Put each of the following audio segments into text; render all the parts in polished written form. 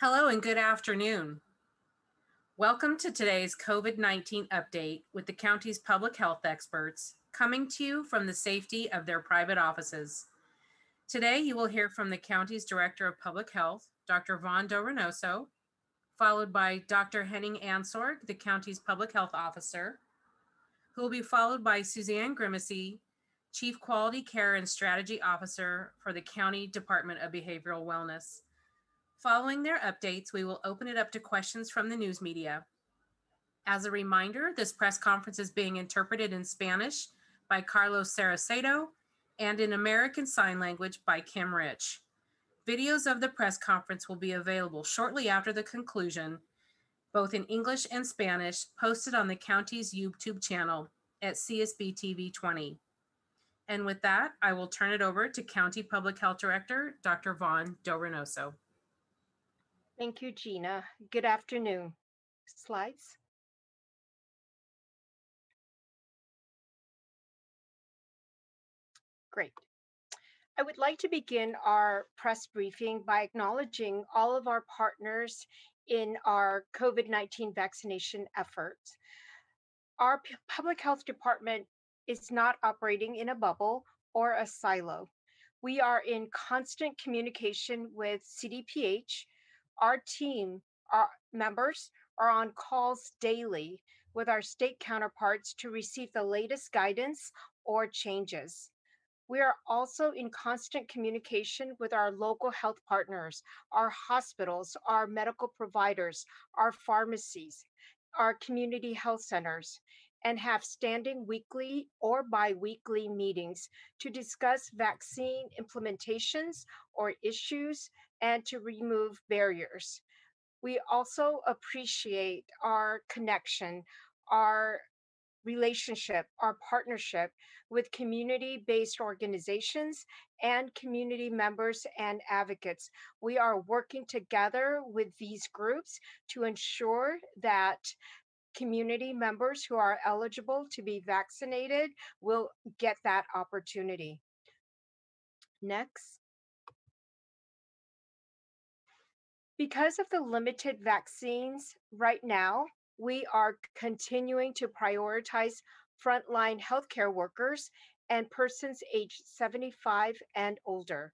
Hello and good afternoon. Welcome to today's COVID-19 update with the county's public health experts, coming to you from the safety of their private offices. Today, you will hear from the county's Director of Public Health, Dr. Vaughn Do Reynoso, followed by Dr. Henning Ansorg, the county's Public Health Officer, who will be followed by Suzanne Grimacy, Chief Quality Care and Strategy Officer for the County Department of Behavioral Wellness. Following their updates, we will open it up to questions from the news media. As a reminder, this press conference is being interpreted in Spanish by Carlos Saracedo and in American Sign Language by Kim Rich. Videos of the press conference will be available shortly after the conclusion, both in English and Spanish, posted on the county's YouTube channel at CSB TV 20. And with that, I will turn it over to County Public Health Director, Dr. Vaughn Do Reynoso. Thank you, Gina. Good afternoon. Slides. Great. I would like to begin our press briefing by acknowledging all of our partners in our COVID-19 vaccination efforts. Our public health department is not operating in a bubble or a silo. We are in constant communication with CDPH. Our team, our members, are on calls daily with our state counterparts to receive the latest guidance or changes. We are also in constant communication with our local health partners, our hospitals, our medical providers, our pharmacies, our community health centers, and have standing weekly or bi-weekly meetings to discuss vaccine implementations or issues and to remove barriers. We also appreciate our connection, our relationship, our partnership with community-based organizations and community members and advocates. We are working together with these groups to ensure that community members who are eligible to be vaccinated will get that opportunity. Next. Because of the limited vaccines right now, we are continuing to prioritize frontline healthcare workers and persons aged 75 and older.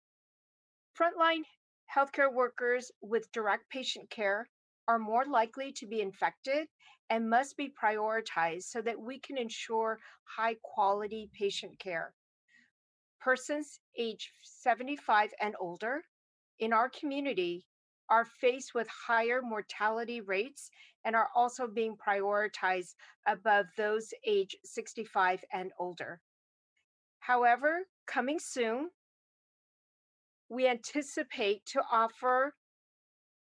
Frontline healthcare workers with direct patient care are more likely to be infected and must be prioritized so that we can ensure high quality patient care. Persons aged 75 and older in our community are faced with higher mortality rates and are also being prioritized above those age 65 and older. However, coming soon, we anticipate to offer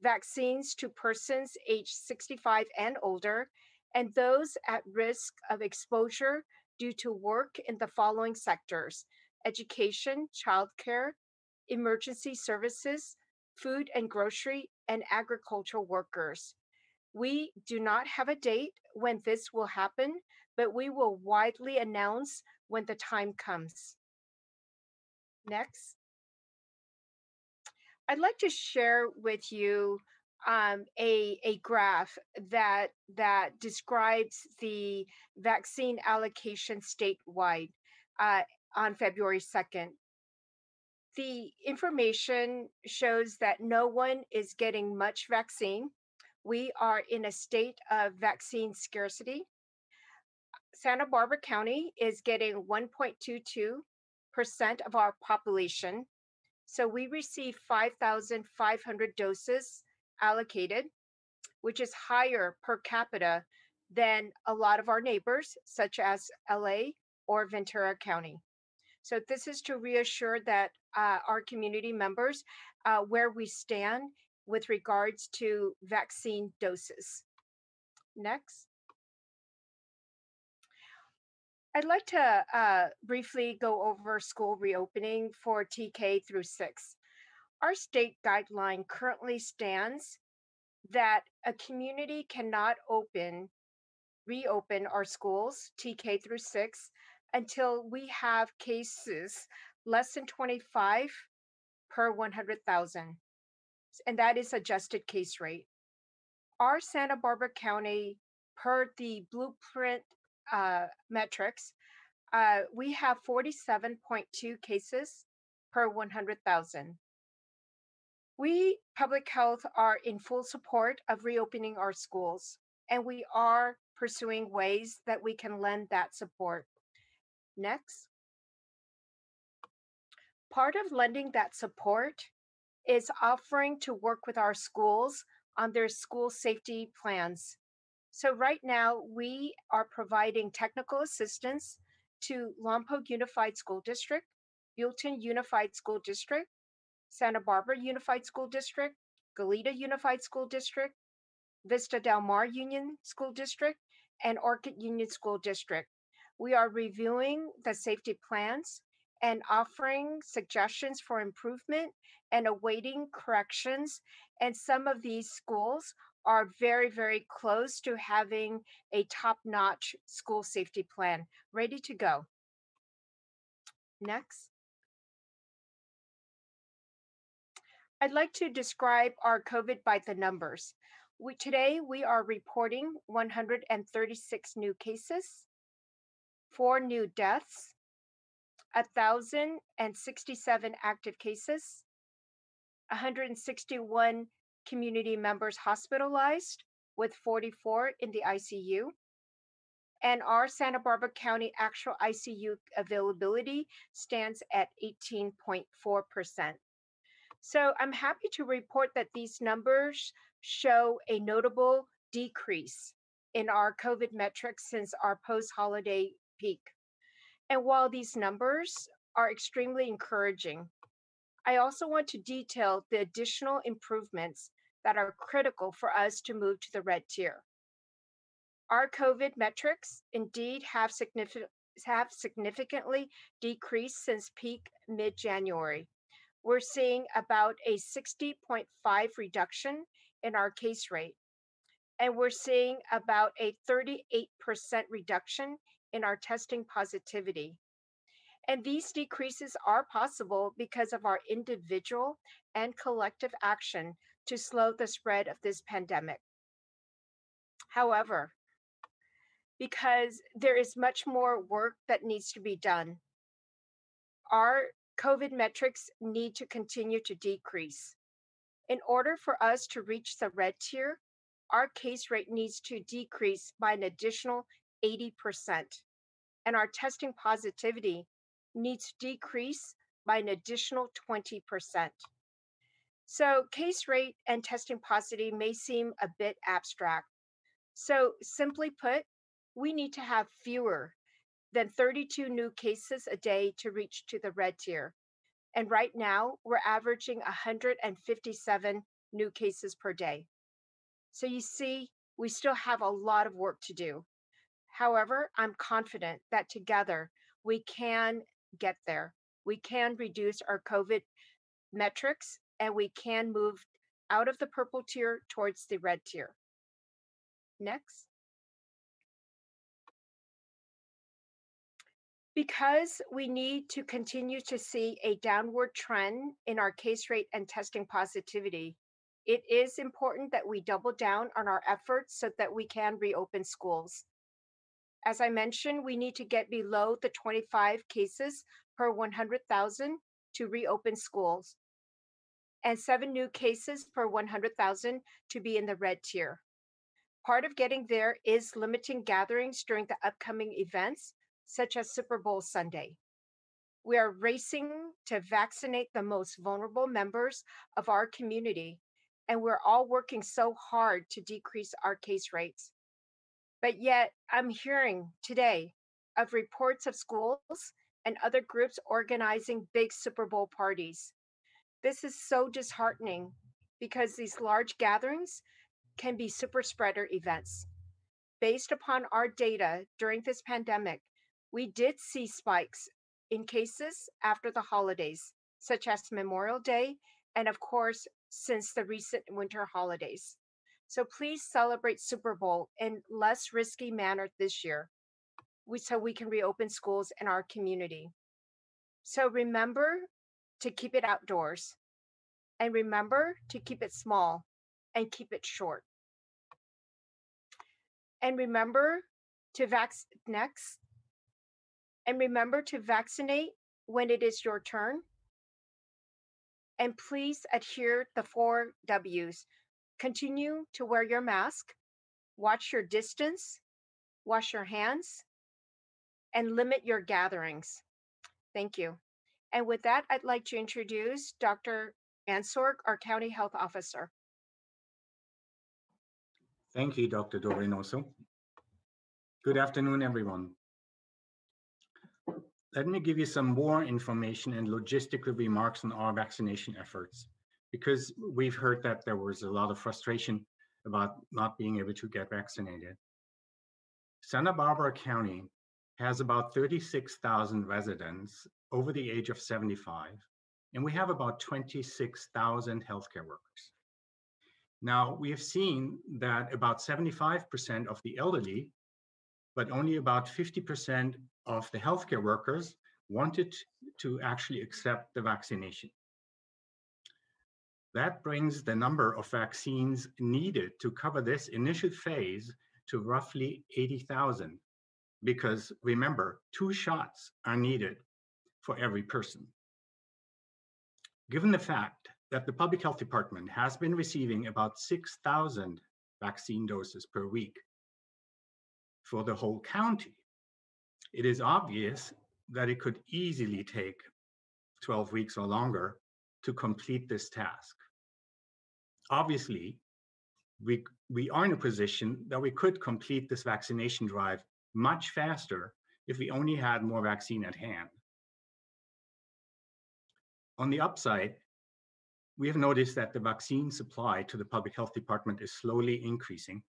vaccines to persons age 65 and older and those at risk of exposure due to work in the following sectors: education, childcare, emergency services, food and grocery, and agricultural workers. We do not have a date when this will happen, but we will widely announce when the time comes. Next. I'd like to share with you a graph that describes the vaccine allocation statewide on February 2nd. The information shows that no one is getting much vaccine. We are in a state of vaccine scarcity. Santa Barbara County is getting 1.22% of our population. So we received 5,500 doses allocated, which is higher per capita than a lot of our neighbors, such as LA or Ventura County. So this is to reassure that our community members where we stand with regards to vaccine doses. Next. I'd like to briefly go over school reopening for TK through 6. Our state guideline currently stands that a community cannot reopen our schools, TK through 6, until we have cases less than 25 per 100,000. and that is adjusted case rate. Our Santa Barbara County, per the blueprint metrics, we have 47.2 cases per 100,000. We, public health, are in full support of reopening our schools, and we are pursuing ways that we can lend that support. Next, part of lending that support is offering to work with our schools on their school safety plans. So, right now, we are providing technical assistance to Lompoc Unified School District, Buellton Unified School District, Santa Barbara Unified School District, Goleta Unified School District, Vista Del Mar Union School District, and Orchid Union School District. We are reviewing the safety plans and offering suggestions for improvement and awaiting corrections. And some of these schools are very, very close to having a top notch school safety plan ready to go. Next. I'd like to describe our COVID by the numbers. Today, we are reporting 136 new cases, 4 new deaths, 1,067 active cases, 161 community members hospitalized, with 44 in the ICU. And our Santa Barbara County actual ICU availability stands at 18.4%. So I'm happy to report that these numbers show a notable decrease in our COVID metrics since our post holiday peak. And while these numbers are extremely encouraging, I also want to detail the additional improvements that are critical for us to move to the red tier. Our COVID metrics indeed have significantly decreased since peak mid January. We're seeing about a 60.5 reduction in our case rate, and we're seeing about a 38% reduction in our testing positivity. And these decreases are possible because of our individual and collective action to slow the spread of this pandemic. However, because there is much more work that needs to be done, our COVID metrics need to continue to decrease. In order for us to reach the red tier, our case rate needs to decrease by an additional 80%, and our testing positivity needs to decrease by an additional 20%. So, case rate and testing positivity may seem a bit abstract. So, simply put, we need to have fewer than 32 new cases a day to reach to the red tier. And right now, we're averaging 157 new cases per day. So you see, we still have a lot of work to do. However, I'm confident that together we can get there. We can reduce our COVID metrics and we can move out of the purple tier towards the red tier. Next. Because we need to continue to see a downward trend in our case rate and testing positivity, it is important that we double down on our efforts so that we can reopen schools. As I mentioned, we need to get below the 25 cases per 100,000 to reopen schools, and 7 new cases per 100,000 to be in the red tier. Part of getting there is limiting gatherings during the upcoming events, such as Super Bowl Sunday. We are racing to vaccinate the most vulnerable members of our community, and we're all working so hard to decrease our case rates. But yet, I'm hearing today of reports of schools and other groups organizing big Super Bowl parties. This is so disheartening because these large gatherings can be super spreader events. Based upon our data during this pandemic, we did see spikes in cases after the holidays, such as Memorial Day, and of course, since the recent winter holidays. So please celebrate Super Bowl in less risky manner this year, so we can reopen schools in our community. So remember to keep it outdoors. And remember to keep it small and keep it short. And remember to next. And remember to vaccinate when it is your turn. And please adhere the 4 Ws. Continue to wear your mask, watch your distance, wash your hands, and limit your gatherings. Thank you. And with that, I'd like to introduce Dr. Mansorg, our County Health Officer. Thank you, Dr. Dorinoso. Good afternoon, everyone. Let me give you some more information and logistical remarks on our vaccination efforts, because we've heard that there was a lot of frustration about not being able to get vaccinated. Santa Barbara County has about 36,000 residents over the age of 75, and we have about 26,000 healthcare workers. Now, we have seen that about 75% of the elderly, but only about 50% of the healthcare workers wanted to actually accept the vaccination. That brings the number of vaccines needed to cover this initial phase to roughly 80,000, because remember, 2 shots are needed for every person. Given the fact that the Public Health Department has been receiving about 6,000 vaccine doses per week for the whole county, it is obvious that it could easily take 12 weeks or longer to complete this task. Obviously, we are in a position that we could complete this vaccination drive much faster if we only had more vaccine at hand. On the upside, we have noticed that the vaccine supply to the Public Health Department is slowly increasing.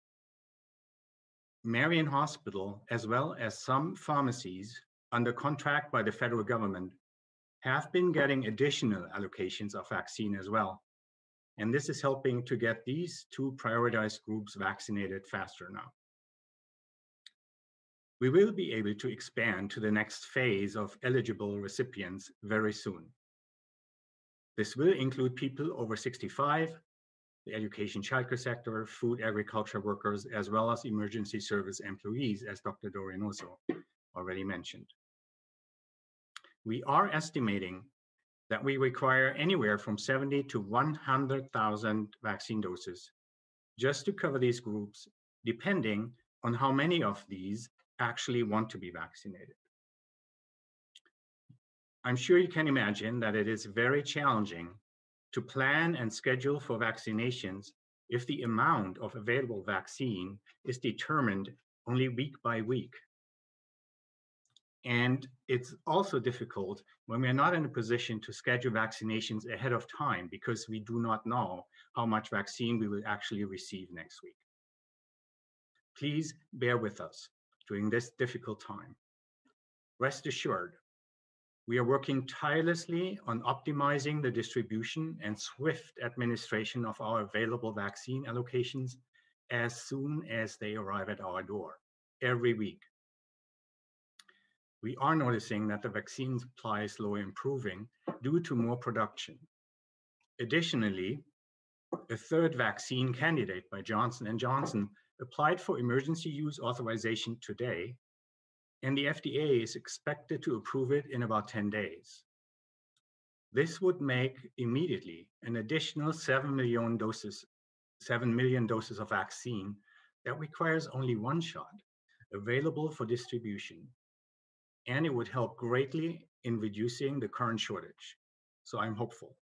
Marion Hospital, as well as some pharmacies under contract by the federal government, have been getting additional allocations of vaccine as well. And this is helping to get these 2 prioritized groups vaccinated faster now. We will be able to expand to the next phase of eligible recipients very soon. This will include people over 65, the education childcare sector, food agriculture workers, as well as emergency service employees, as Dr. Dorinoso already mentioned. We are estimating that we require anywhere from 70 to 100,000 vaccine doses just to cover these groups, depending on how many of these actually want to be vaccinated. I'm sure you can imagine that it is very challenging to plan and schedule for vaccinations if the amount of available vaccine is determined only week by week. And it's also difficult when we're not in a position to schedule vaccinations ahead of time, because we do not know how much vaccine we will actually receive next week. Please bear with us during this difficult time. Rest assured, we are working tirelessly on optimizing the distribution and swift administration of our available vaccine allocations as soon as they arrive at our door every week. We are noticing that the vaccine supply is slowly improving due to more production. Additionally, a 3rd vaccine candidate by Johnson & Johnson applied for emergency use authorization today, and the FDA is expected to approve it in about 10 days. This would make immediately an additional 7 million doses of vaccine that requires only 1 shot available for distribution. And it would help greatly in reducing the current shortage. So I'm hopeful.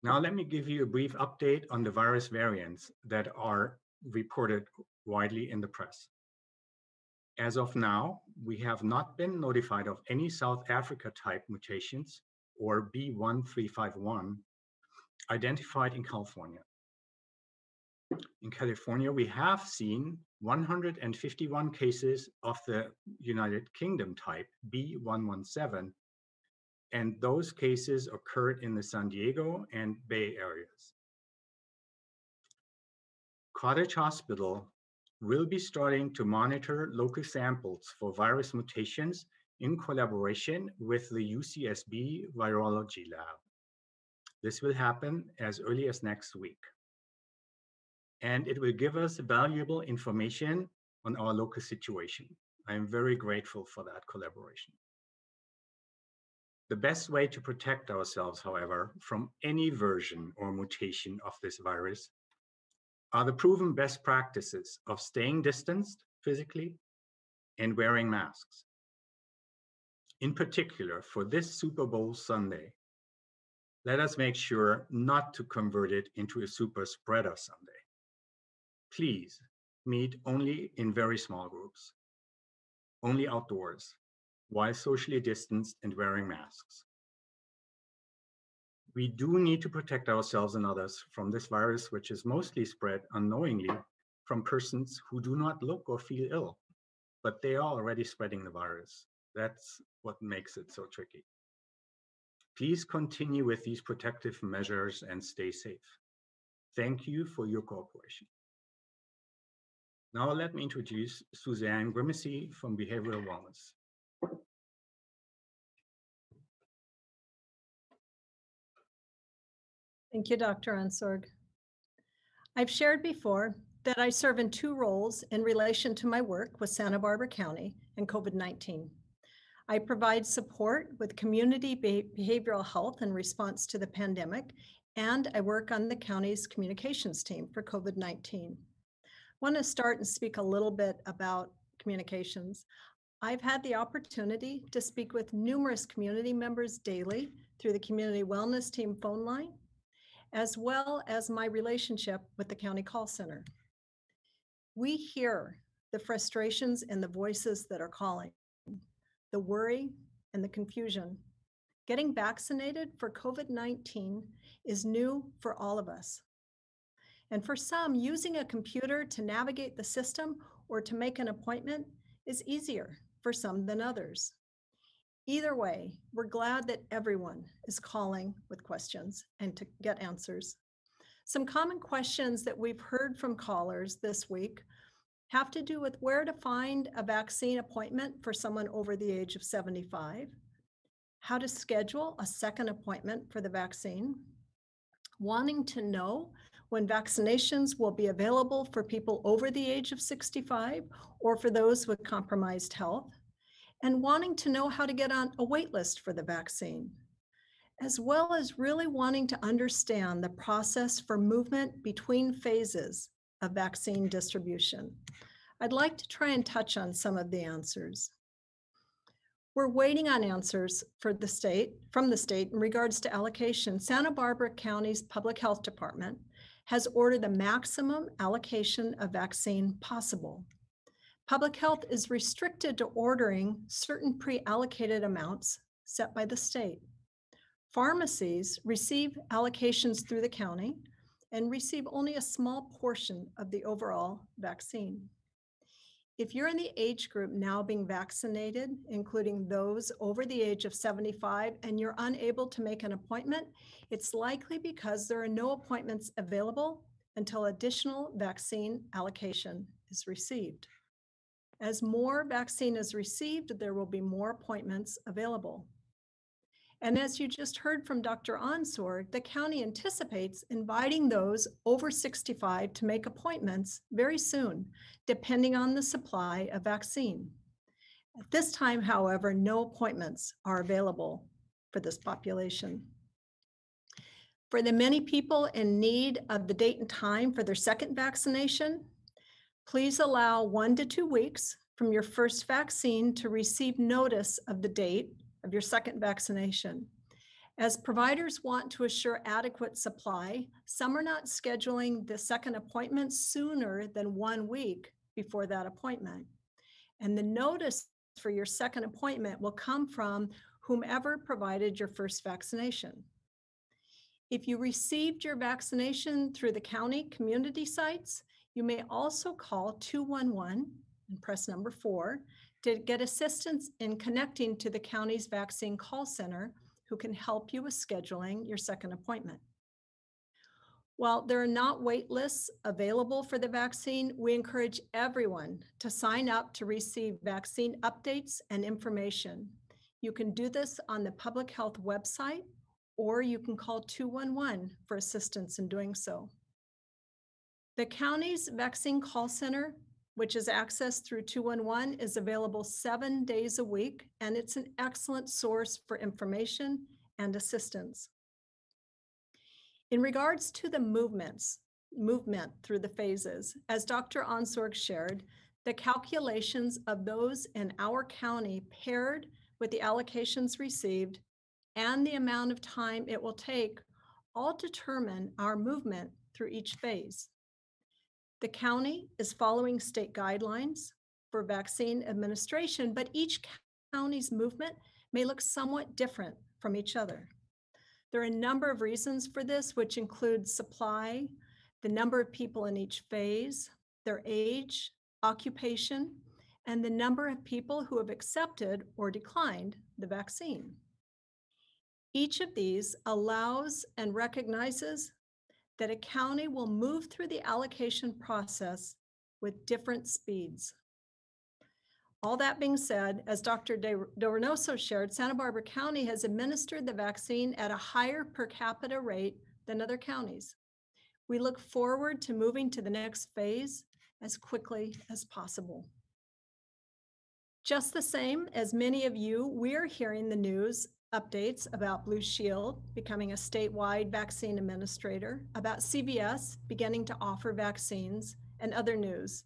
Now let me give you a brief update on the virus variants that are reported widely in the press. As of now, we have not been notified of any South Africa type mutations, or B1351, identified in California. In California, we have seen 151 cases of the United Kingdom type B117, and those cases occurred in the San Diego and Bay areas. Cottage Hospital will be starting to monitor local samples for virus mutations in collaboration with the UCSB Virology Lab. This will happen as early as next week. And it will give us valuable information on our local situation. I am very grateful for that collaboration. The best way to protect ourselves, however, from any version or mutation of this virus are the proven best practices of staying distanced physically and wearing masks. In particular, for this Super Bowl Sunday, let us make sure not to convert it into a super spreader Sunday. Please meet only in very small groups, only outdoors, while socially distanced and wearing masks. We do need to protect ourselves and others from this virus, which is mostly spread unknowingly from persons who do not look or feel ill, but they are already spreading the virus. That's what makes it so tricky. Please continue with these protective measures and stay safe. Thank you for your cooperation. Now let me introduce Suzanne Grimacy from Behavioral Wellness. Thank you, Dr. Unsorg. I've shared before that I serve in two roles in relation to my work with Santa Barbara County and COVID-19. I provide support with community behavioral health in response to the pandemic, and I work on the county's communications team for COVID-19. I want to start and speak a little bit about communications. I've had the opportunity to speak with numerous community members daily through the community wellness team phone line, as well as my relationship with the county call center. We hear the frustrations and the voices that are calling, the worry and the confusion. Getting vaccinated for COVID-19 is new for all of us. And for some, using a computer to navigate the system or to make an appointment is easier for some than others. Either way, we're glad that everyone is calling with questions and to get answers. Some common questions that we've heard from callers this week have to do with where to find a vaccine appointment for someone over the age of 75, how to schedule a second appointment for the vaccine, wanting to know when vaccinations will be available for people over the age of 65 or for those with compromised health, and wanting to know how to get on a wait list for the vaccine, as well as really wanting to understand the process for movement between phases of vaccine distribution. I'd like to try and touch on some of the answers. We're waiting on answers from the state in regards to allocation. Santa Barbara County's Public Health Department has ordered the maximum allocation of vaccine possible. Public health is restricted to ordering certain pre-allocated amounts set by the state. Pharmacies receive allocations through the county and receive only a small portion of the overall vaccine. If you're in the age group now being vaccinated, including those over the age of 75, and you're unable to make an appointment, it's likely because there are no appointments available until additional vaccine allocation is received. As more vaccine is received, there will be more appointments available. And as you just heard from Dr. Unsorg, the county anticipates inviting those over 65 to make appointments very soon, depending on the supply of vaccine. At this time, however, no appointments are available for this population. For the many people in need of the date and time for their second vaccination, please allow 1 to 2 weeks from your first vaccine to receive notice of the date of your second vaccination. As providers want to assure adequate supply, some are not scheduling the second appointment sooner than 1 week before that appointment. And the notice for your second appointment will come from whomever provided your first vaccination. If you received your vaccination through the county community sites, you may also call 211 and press number 4 to get assistance in connecting to the county's vaccine call center, who can help you with scheduling your second appointment. While there are not wait lists available for the vaccine, we encourage everyone to sign up to receive vaccine updates and information. You can do this on the public health website or you can call 211 for assistance in doing so. The county's vaccine call center, which is accessed through 211, is available 7 days a week, and it's an excellent source for information and assistance. In regards to the movement through the phases, as Dr. Onsorg shared, the calculations of those in our county paired with the allocations received and the amount of time it will take all determine our movement through each phase. The county is following state guidelines for vaccine administration, but each county's movement may look somewhat different from each other. There are a number of reasons for this, which include supply, the number of people in each phase, their age, occupation, and the number of people who have accepted or declined the vaccine. Each of these allows and recognizes that a county will move through the allocation process with different speeds. All that being said, as Dr. De Reynoso shared, Santa Barbara County has administered the vaccine at a higher per capita rate than other counties. We look forward to moving to the next phase as quickly as possible. Just the same as many of you, we're hearing the news updates about Blue Shield becoming a statewide vaccine administrator, about CVS beginning to offer vaccines, and other news.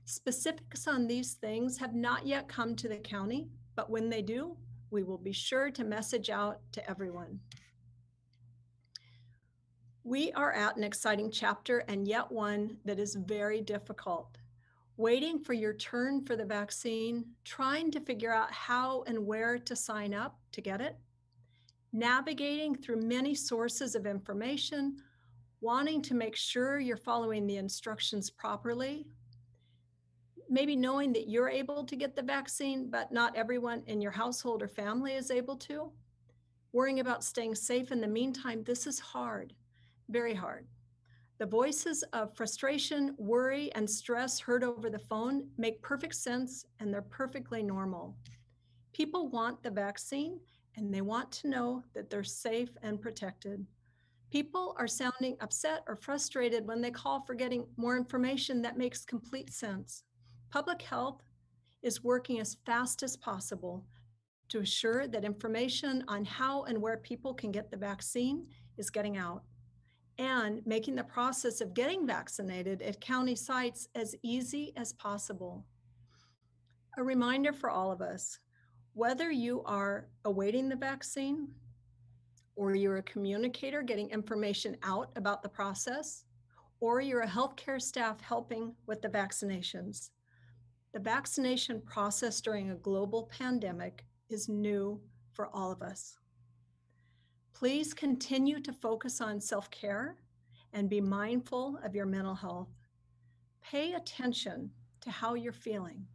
Specifics on these things have not yet come to the county, but when they do, we will be sure to message out to everyone. We are at an exciting chapter, and yet one that is very difficult. Waiting for your turn for the vaccine, trying to figure out how and where to sign up to get it, navigating through many sources of information, wanting to make sure you're following the instructions properly, maybe knowing that you're able to get the vaccine, but not everyone in your household or family is able to, worrying about staying safe in the meantime. This is hard, very hard. The voices of frustration, worry, and stress heard over the phone make perfect sense, and they're perfectly normal. People want the vaccine, and they want to know that they're safe and protected. People are sounding upset or frustrated when they call for getting more information that makes complete sense. Public health is working as fast as possible to assure that information on how and where people can get the vaccine is getting out, and making the process of getting vaccinated at county sites as easy as possible. A reminder for all of us, whether you are awaiting the vaccine or you're a communicator getting information out about the process, or you're a healthcare staff helping with the vaccinations, the vaccination process during a global pandemic is new for all of us. Please continue to focus on self-care and be mindful of your mental health. Pay attention to how you're feeling.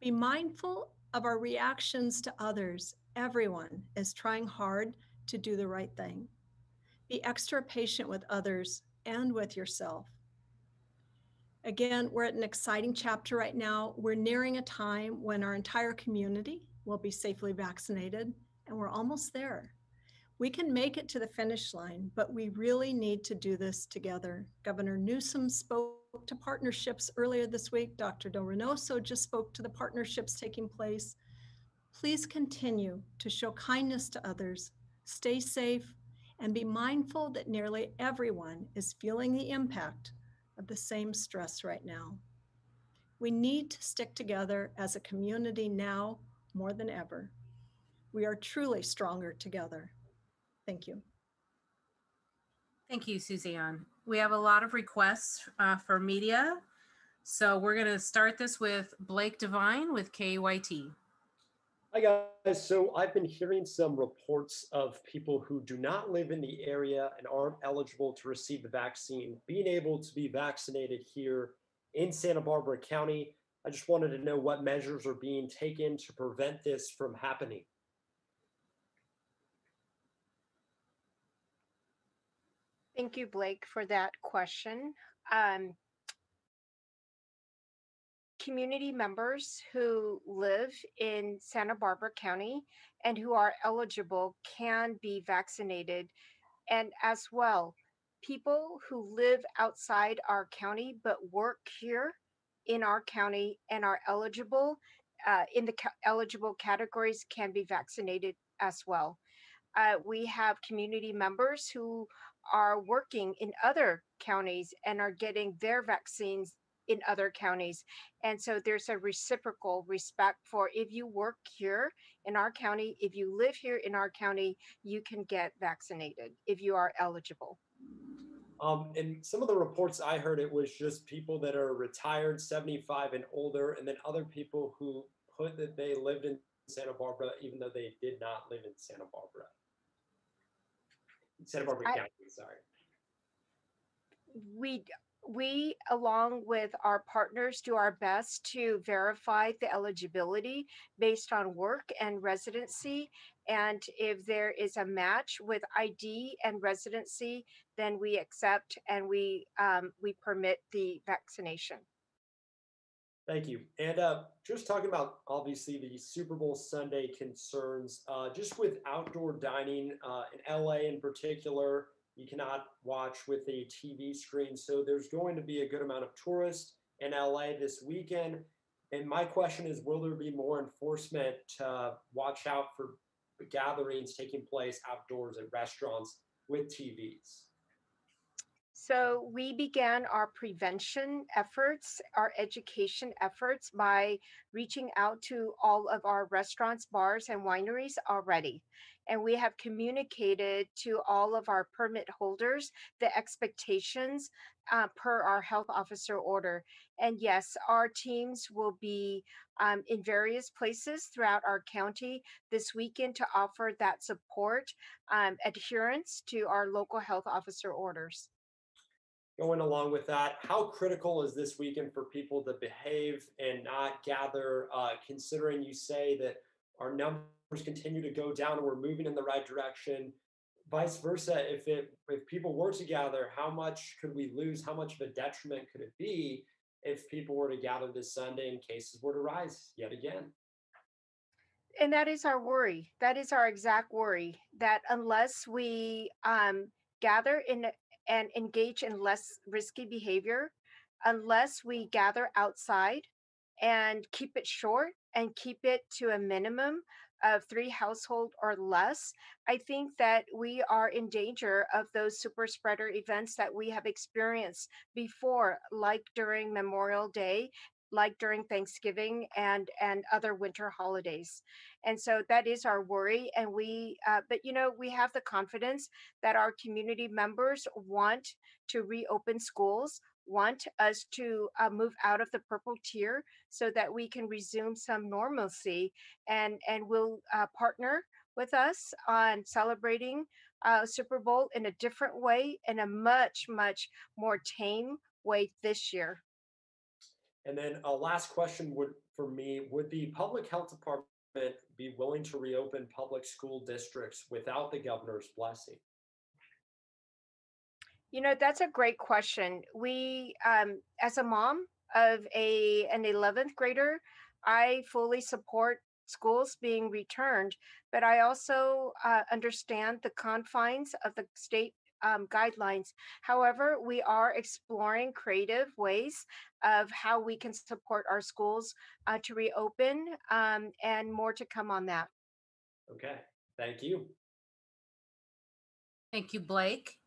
Be mindful of our reactions to others. Everyone is trying hard to do the right thing. Be extra patient with others and with yourself. Again, we're at an exciting chapter right now. We're nearing a time when our entire community will be safely vaccinated, and we're almost there. We can make it to the finish line, but we really need to do this together. Governor Newsom spoke to partnerships earlier this week. Dr. De Reynoso just spoke to the partnerships taking place. Please continue to show kindness to others, stay safe, and be mindful that nearly everyone is feeling the impact of the same stress right now. We need to stick together as a community now more than ever. We are truly stronger together. Thank you. Thank you, Suzanne. We have a lot of requests for media. So we're going to start this with Blake Devine with KYT. Hi guys, so I've been hearing some reports of people who do not live in the area and aren't eligible to receive the vaccine being able to be vaccinated here in Santa Barbara County. I just wanted to know what measures are being taken to prevent this from happening. Thank you, Blake, for that question. community members who live in Santa Barbara County and who are eligible can be vaccinated. And as well, people who live outside our county but work here in our county and are eligible in the eligible categories can be vaccinated as well. We have community members who are working in other counties and are getting their vaccines in other counties. And so there's a reciprocal respect for if you work here in our county, if you live here in our county, you can get vaccinated if you are eligible. And some of the reports I heard, it was just people that are retired, 75 and older, and then other people who put that they lived in Santa Barbara, even though they did not live in Santa Barbara. Santa Barbara County, sorry. We along with our partners do our best to verify the eligibility based on work and residency, and if there is a match with ID and residency, then we accept and we permit the vaccination. Thank you. And just talking about obviously the Super Bowl Sunday concerns, just with outdoor dining in LA in particular, you cannot watch with a TV screen. So there's going to be a good amount of tourists in LA this weekend. And my question is, will there be more enforcement to watch out for gatherings taking place outdoors at restaurants with TVs? So we began our prevention efforts, our education efforts by reaching out to all of our restaurants, bars, and wineries already. And we have communicated to all of our permit holders the expectations per our health officer order. And yes, our teams will be in various places throughout our county this weekend to offer that support, adherence to our local health officer orders. Going along with that, how critical is this weekend for people to behave and not gather, considering you say that our numbers continue to go down and we're moving in the right direction? Vice versa, if people were to gather, how much could we lose? How much of a detriment could it be if people were to gather this Sunday and cases were to rise yet again? And that is our worry. That is our exact worry, that unless we gather in and engage in less risky behavior, unless we gather outside and keep it short and keep it to a minimum of 3 household or less, I think that we are in danger of those super spreader events that we have experienced before, like during Memorial Day, like during Thanksgiving and other winter holidays. And so that is our worry. And but we have the confidence that our community members want to reopen schools, want us to move out of the purple tier so that we can resume some normalcy, and will partner with us on celebrating Super Bowl in a different way, in a much, much more tame way this year. And then a last question for me, would the public health department be willing to reopen public school districts without the governor's blessing? That's a great question. As a mom of an 11th grader, I fully support schools being returned, but I also understand the confines of the state guidelines. However, we are exploring creative ways of how we can support our schools to reopen, and more to come on that. Okay, thank you. Thank you, Blake.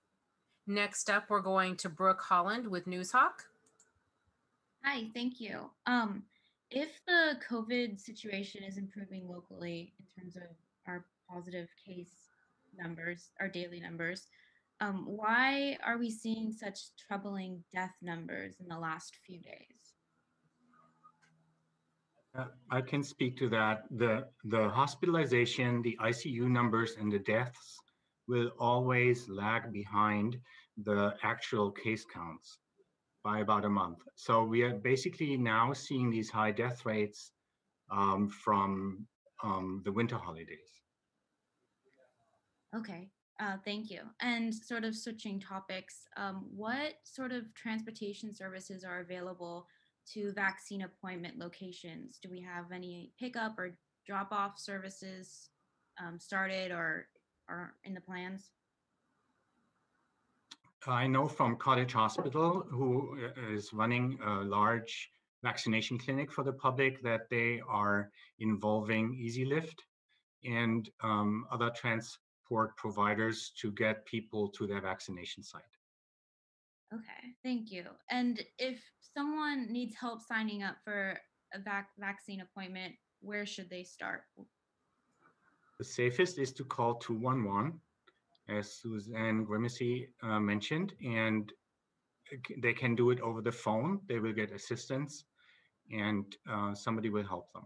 Next up, we're going to Brooke Holland with Newshawk. Hi, thank you. If the COVID situation is improving locally in terms of our positive case numbers, our daily numbers, why are we seeing such troubling death numbers in the last few days? I can speak to that. The hospitalization, the ICU numbers, and the deaths will always lag behind the actual case counts by about a month. So we are basically now seeing these high death rates from the winter holidays. Okay, thank you. And sort of switching topics, what sort of transportation services are available to vaccine appointment locations? Do we have any pickup or drop-off services started or are in the plans? I know from Cottage Hospital, who is running a large vaccination clinic for the public, that they are involving EasyLift and other transport providers to get people to their vaccination site. Okay, thank you. And if someone needs help signing up for a vaccine appointment, where should they start? The safest is to call 211, as Suzanne Grimsey mentioned, and they can do it over the phone. They will get assistance and somebody will help them.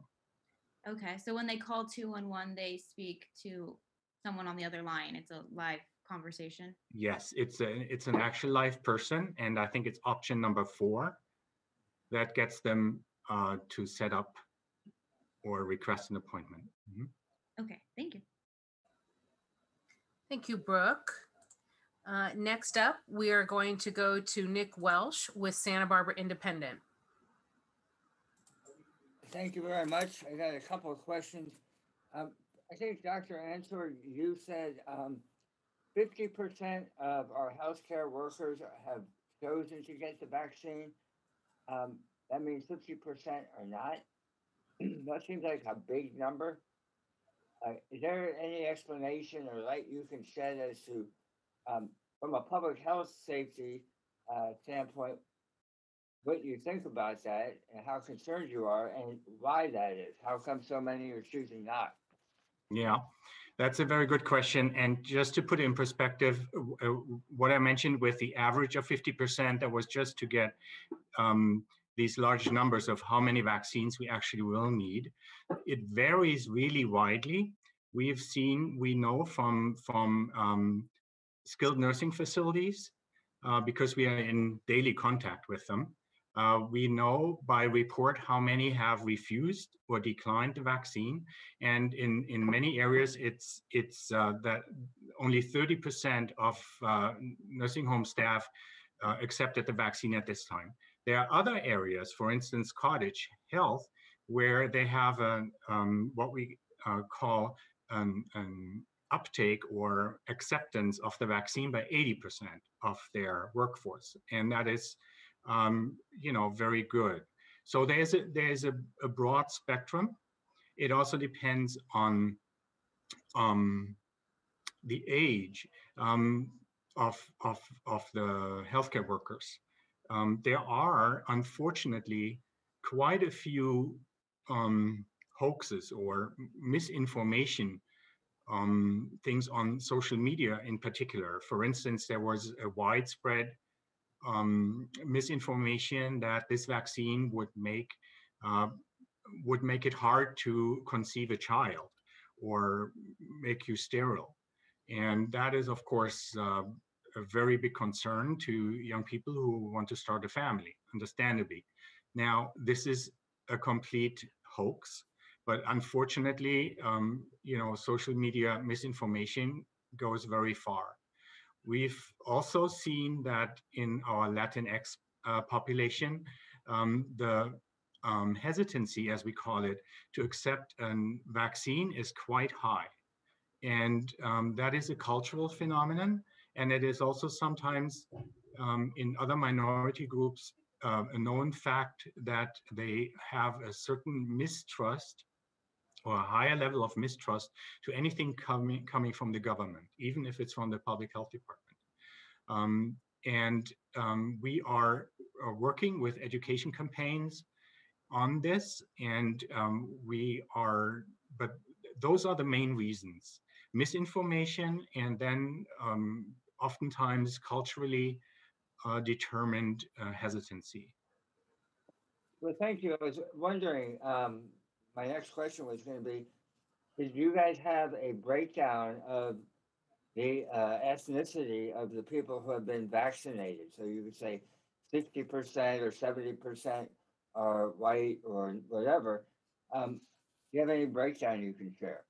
Okay, so when they call 211, they speak to someone on the other line. It's a live conversation. Yes, it's an actual live person, and I think it's option number 4 that gets them to set up or request an appointment. Mm-hmm. Okay, thank you. Thank you, Brooke. Next up, we are going to go to Nick Welsh with Santa Barbara Independent. Thank you very much. I got a couple of questions. I think, Dr. Answer, you said 50% of our healthcare workers have chosen to get the vaccine. That means 50% are not. That seems like a big number. Is there any explanation or light you can shed as to, from a public health safety standpoint, what you think about that and how concerned you are and why that is? How come so many are choosing not? Yeah, that's a very good question. And just to put it in perspective, what I mentioned with the average of 50%, that was just to get these large numbers of how many vaccines we actually will need. It varies really widely. We know from skilled nursing facilities, because we are in daily contact with them. We know by report how many have refused or declined the vaccine, and in many areas it's that only 30% of nursing home staff accepted the vaccine at this time. There are other areas, for instance, Cottage Health, where they have what we call an uptake or acceptance of the vaccine by 80% of their workforce, and that is very good. So there's a broad spectrum. It also depends on the age of the healthcare workers. There are, unfortunately, quite a few hoaxes or misinformation things on social media in particular. For instance, there was a widespread misinformation that this vaccine would make it hard to conceive a child or make you sterile. And that is, of course, a very big concern to young people who want to start a family, understandably. Now, this is a complete hoax, but unfortunately, social media misinformation goes very far. We've also seen that in our Latinx population, the hesitancy, as we call it, to accept a vaccine is quite high. And that is a cultural phenomenon. And it is also sometimes in other minority groups a known fact that they have a certain mistrust or a higher level of mistrust to anything coming from the government, even if it's from the public health department. We are working with education campaigns on this, and but those are the main reasons: misinformation, and then oftentimes culturally determined hesitancy. Well, thank you. I was wondering, my next question was going to be, did you guys have a breakdown of the ethnicity of the people who have been vaccinated? So you could say 60% or 70% are white or whatever. Do you have any breakdown you can share?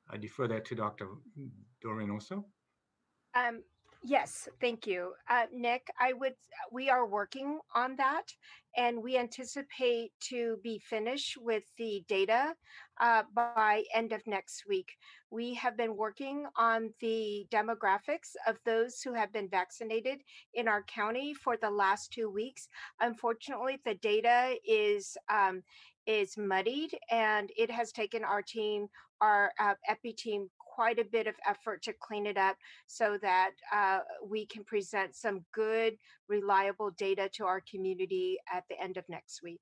I defer that to Dr. Dorenoso. Yes, thank you. Nick, we are working on that and we anticipate to be finished with the data by end of next week. We have been working on the demographics of those who have been vaccinated in our county for the last 2 weeks. Unfortunately, the data is muddied and it has taken our team, our epi team, quite a bit of effort to clean it up so that we can present some good, reliable data to our community at the end of next week.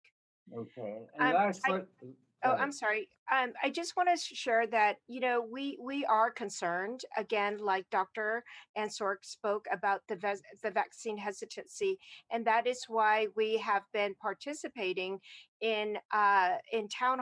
Okay. And Um, last I, question. oh, I'm sorry. I just want to share that we are concerned again, like Dr. Ansork spoke about the vaccine hesitancy, and that is why we have been participating in um, town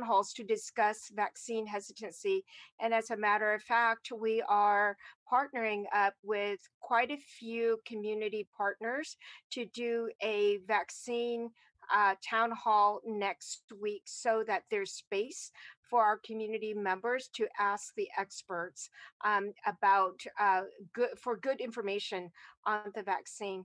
halls to discuss vaccine hesitancy. And as a matter of fact, we are partnering up with quite a few community partners to do a vaccine town hall next week so that there's space for our community members to ask the experts about good information on the vaccine.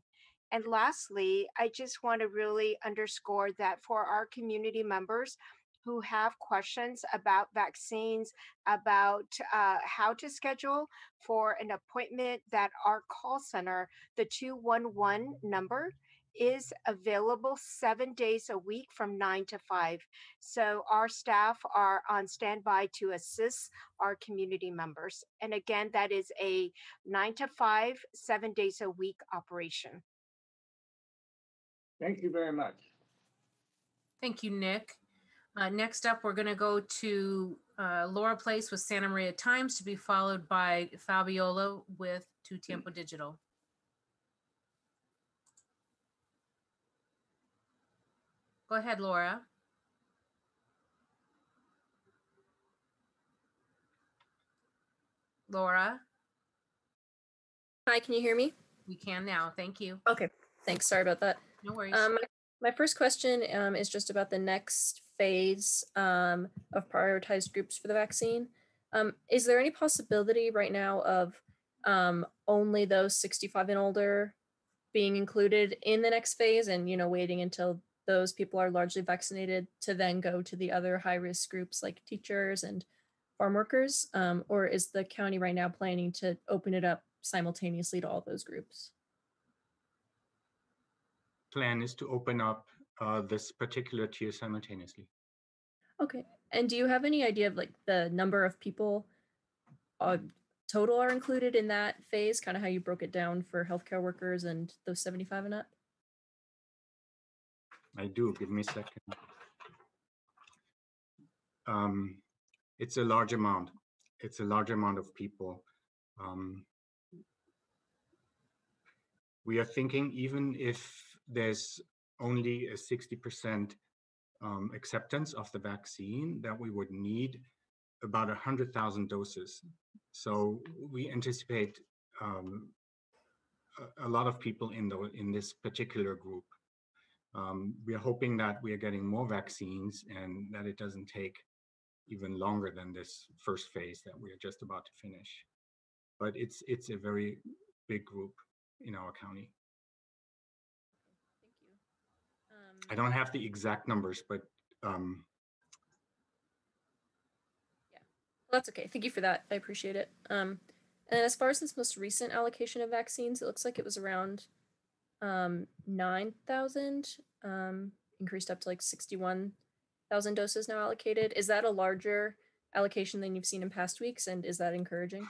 And lastly, I just want to really underscore that for our community members who have questions about vaccines, about how to schedule for an appointment, that our call center, the 211 number, is available 7 days a week from 9 to 5. So our staff are on standby to assist our community members. And again, that is a 9 to 5, 7 days a week operation. Thank you very much. Thank you, Nick. Next up, we're going to go to Laura Place with Santa Maria Times, to be followed by Fabiola with Tu Tiempo Digital. Go ahead, Laura. Laura, Hi, can you hear me? we can now. Thank you. Okay, thanks. Sorry about that. No worries. My first question is just about the next phase of prioritized groups for the vaccine. Is there any possibility right now of only those 65 and older being included in the next phase, and waiting until those people are largely vaccinated to then go to the other high-risk groups like teachers and farm workers? Or is the county right now planning to open it up simultaneously to all those groups? Plan is to open up this particular tier simultaneously. Okay. And do you have any idea of like the number of people total are included in that phase, kind of how you broke it down for healthcare workers and those 75 and up? I do. Give me a second. It's a large amount. It's a large amount of people. We are thinking, even if there's only a 60% acceptance of the vaccine, that we would need about 100,000 doses. So we anticipate a lot of people in this particular group. We are hoping that we are getting more vaccines and that it doesn't take even longer than this first phase that we are just about to finish. But it's a very big group in our county. Thank you. I don't have the exact numbers, but yeah, well, that's okay. Thank you for that. I appreciate it. And as far as this most recent allocation of vaccines, it looks like it was around 9,000, increased up to like 61,000 doses now allocated. Is that a larger allocation than you've seen in past weeks, and is that encouraging?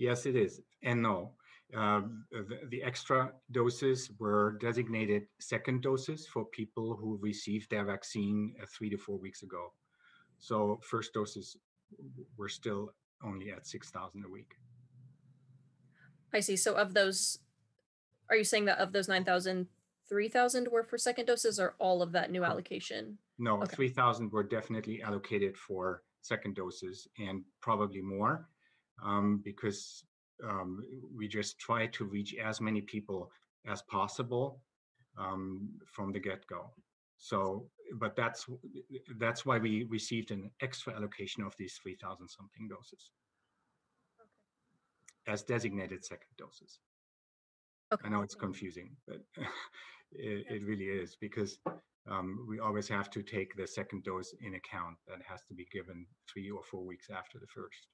yes, it is. And no, the extra doses were designated second doses for people who received their vaccine 3 to 4 weeks ago. So first doses were still only at 6,000 a week. I see. So of those, are you saying that of those 9,000, 3,000 were for second doses, or all of that new allocation? No, Okay. 3,000 were definitely allocated for second doses, and probably more, because we just try to reach as many people as possible from the get-go. So, but that's why we received an extra allocation of these 3,000 something doses. as designated second doses. Okay. I know it's confusing, but it really is, because we always have to take the second dose in account. That has to be given 3 or 4 weeks after the first.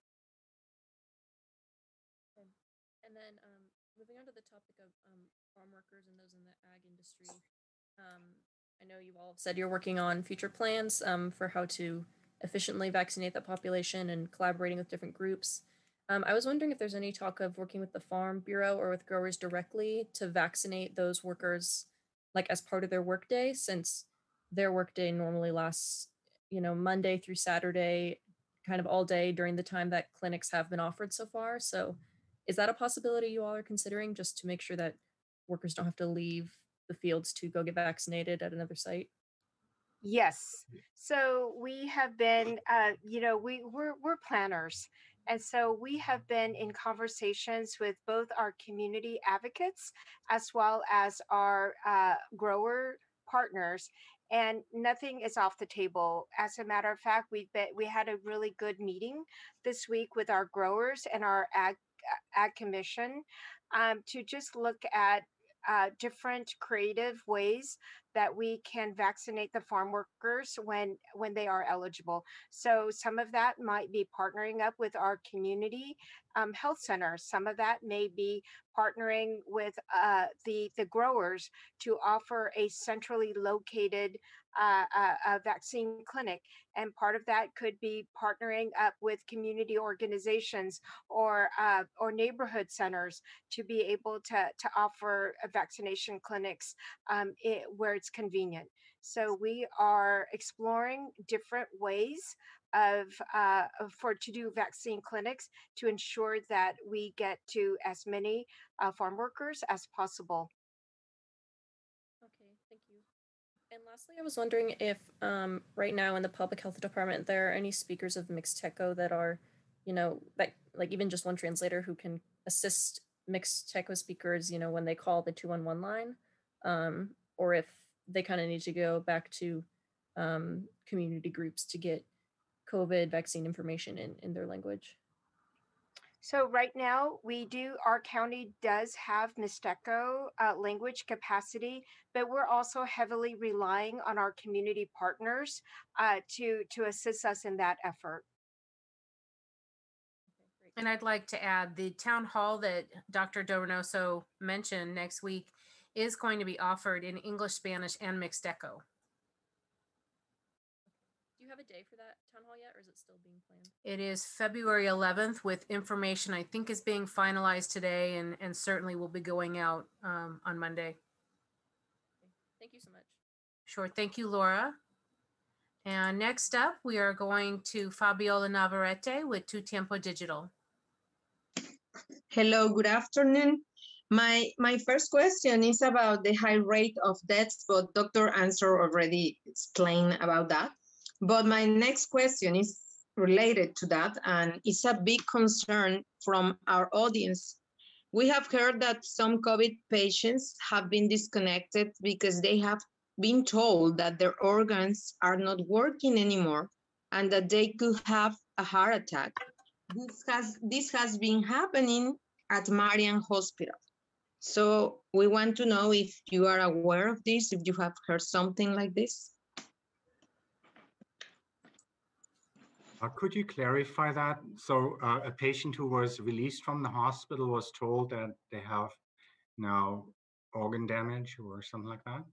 And then moving on to the topic of farm workers and those in the ag industry, I know you all have said you're working on future plans for how to efficiently vaccinate that population and collaborating with different groups. I was wondering if there's any talk of working with the Farm Bureau or with growers directly to vaccinate those workers, like as part of their workday, since their workday normally lasts, Monday through Saturday, kind of all day during the time that clinics have been offered so far. So is that a possibility you all are considering, just to make sure that workers don't have to leave the fields to go get vaccinated at another site? Yes. So we have been, we're planners. And so we have been in conversations with both our community advocates as well as our grower partners. And nothing is off the table. As a matter of fact, we had a really good meeting this week with our growers and our ag commission to just look at different creative ways that we can vaccinate the farm workers when they are eligible. So some of that might be partnering up with our community health centers. Some of that may be partnering with the growers to offer a centrally located vaccine clinic. And part of that could be partnering up with community organizations or neighborhood centers to be able to offer vaccination clinics where it's convenient. So we are exploring different ways to do vaccine clinics to ensure that we get to as many farm workers as possible. Okay, thank you. And lastly, I was wondering if right now in the public health department, there are any speakers of Mixteco that are, that like even just one translator who can assist Mixteco speakers, when they call the 211 line, or if they kind of need to go back to community groups to get COVID vaccine information in their language. So right now our county does have Mixteco language capacity, but we're also heavily relying on our community partners to assist us in that effort. And I'd like to add the town hall that Dr. Donoso mentioned next week is going to be offered in English, Spanish, and Mixteco. Do you have a day for that town hall yet, or is it still being planned? It is February 11th with information I think is being finalized today and certainly will be going out on Monday. Okay. Thank you so much. Sure. Thank you, Laura. And next up, we are going to Fabiola Navarrete with Tu Tiempo Digital. Hello, good afternoon. My first question is about the high rate of deaths, but Dr. Answer already explained about that. But my next question is related to that, and it's a big concern from our audience. We have heard that some COVID patients have been disconnected because they have been told that their organs are not working anymore and that they could have a heart attack. This has been happening at Marian Hospital. So we want to know if you are aware of this, if you have heard something like this. Could you clarify that? So a patient who was released from the hospital was told that they have now organ damage or something like that?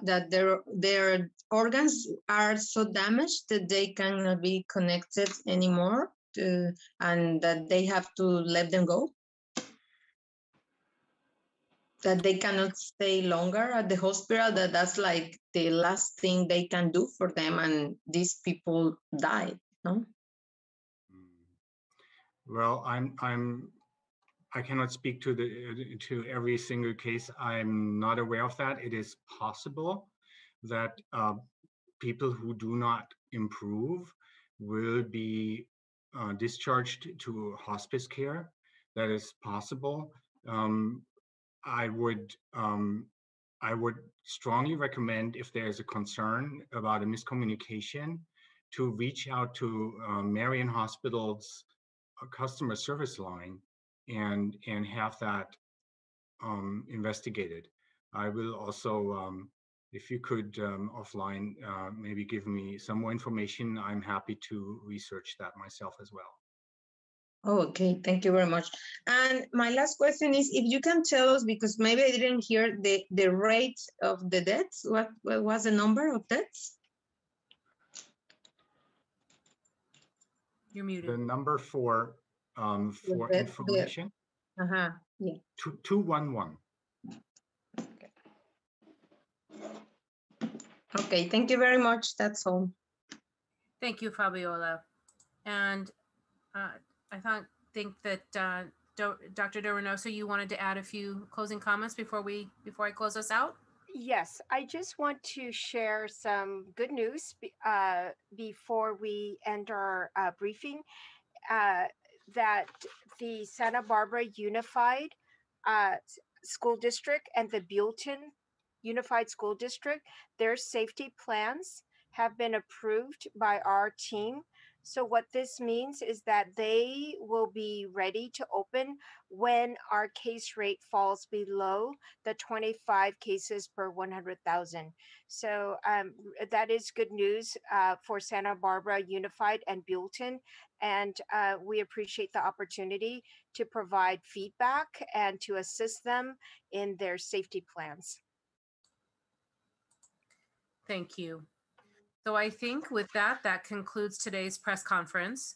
That their organs are so damaged that they cannot be connected anymore and that they have to let them go? That they cannot stay longer at the hospital, that's like the last thing they can do for them, and these people died, no? Well, I cannot speak to every single case. I'm not aware of that. It is possible that people who do not improve will be discharged to hospice care. That is possible. I would strongly recommend, if there's a concern about a miscommunication, to reach out to Marian Hospital's customer service line and have that investigated. I will also, if you could offline, maybe give me some more information. I'm happy to research that myself as well. Oh, okay, thank you very much. And my last question is if you can tell us, because maybe I didn't hear the rate of the deaths, what was the number of deaths? You're muted. The number for information? Yeah. 211. Okay, thank you very much. That's all. Thank you, Fabiola. And I think that Dr. De Reynoso, you wanted to add a few closing comments before I close us out? Yes, I just want to share some good news before we end our briefing. That the Santa Barbara Unified School District and the Buellton Unified School District, their safety plans have been approved by our team. So what this means is that they will be ready to open when our case rate falls below the 25 cases per 100,000. So that is good news for Santa Barbara Unified and Buellton. And we appreciate the opportunity to provide feedback and to assist them in their safety plans. Thank you. So I think with that concludes today's press conference.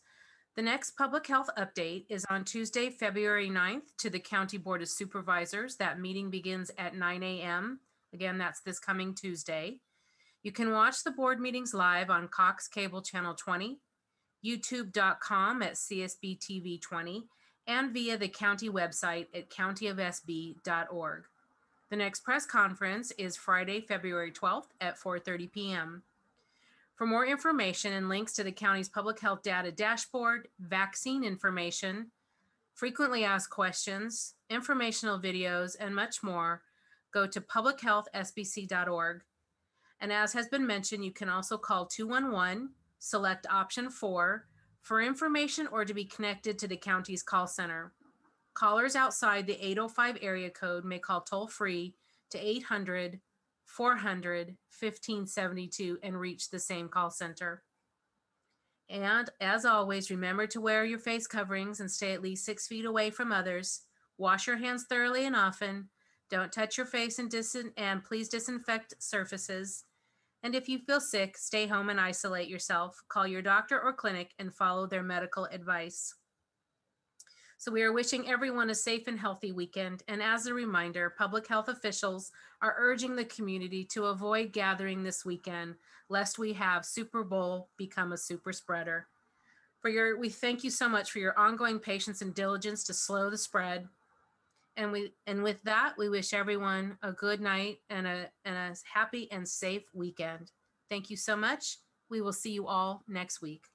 The next public health update is on Tuesday, February 9th to the County Board of Supervisors. That meeting begins at 9 a.m. Again, that's this coming Tuesday. You can watch the board meetings live on Cox Cable Channel 20, youtube.com at CSBTV20, and via the county website at countyofsb.org. The next press conference is Friday, February 12th at 4:30 p.m. For more information and links to the county's public health data dashboard, vaccine information, frequently asked questions, informational videos, and much more, go to publichealthsbc.org. And as has been mentioned, you can also call 211, select option 4 for information or to be connected to the county's call center. Callers outside the 805 area code may call toll-free to 800-400-1572 and reach the same call center. And as always, remember to wear your face coverings and stay at least 6 feet away from others. Wash your hands thoroughly and often. Don't touch your face and please disinfect surfaces. And if you feel sick, stay home and isolate yourself. Call your doctor or clinic and follow their medical advice. So we are wishing everyone a safe and healthy weekend. And as a reminder, public health officials are urging the community to avoid gathering this weekend, lest we have Super Bowl become a super spreader. We thank you so much for your ongoing patience and diligence to slow the spread. And with that, we wish everyone a good night and a happy and safe weekend. Thank you so much. We will see you all next week.